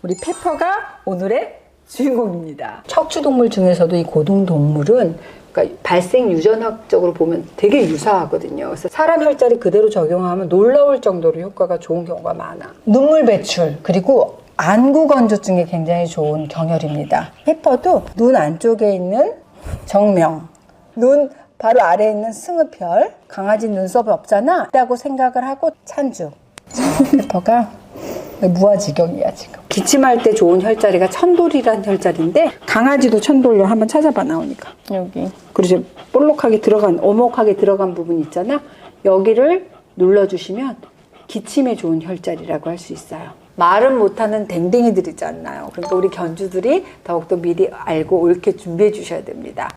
우리 페퍼가 오늘의 주인공입니다. 척추동물 중에서도 이 고등동물은 그러니까 발생 유전학적으로 보면 되게 유사하거든요. 그래서 사람 혈자리 그대로 적용하면 놀라울 정도로 효과가 좋은 경우가 많아. 눈물 배출 그리고 안구 건조증에 굉장히 좋은 경혈입니다. 페퍼도 눈 안쪽에 있는 정명, 눈 바로 아래에 있는 승흡혈, 강아지 눈썹이 없잖아 라고 생각을 하고 찬죽. 페퍼가 무아지경이야 지금. 기침할 때 좋은 혈자리가 천돌이란 혈자리인데 강아지도 천돌로 한번 찾아봐 나오니까 여기. 그리고 볼록하게 들어간 오목하게 들어간 부분 있잖아. 여기를 눌러주시면 기침에 좋은 혈자리라고 할 수 있어요. 말은 못하는 댕댕이들 있지 않나요? 그러니까 우리 견주들이 더욱더 미리 알고 옳게 준비해 주셔야 됩니다.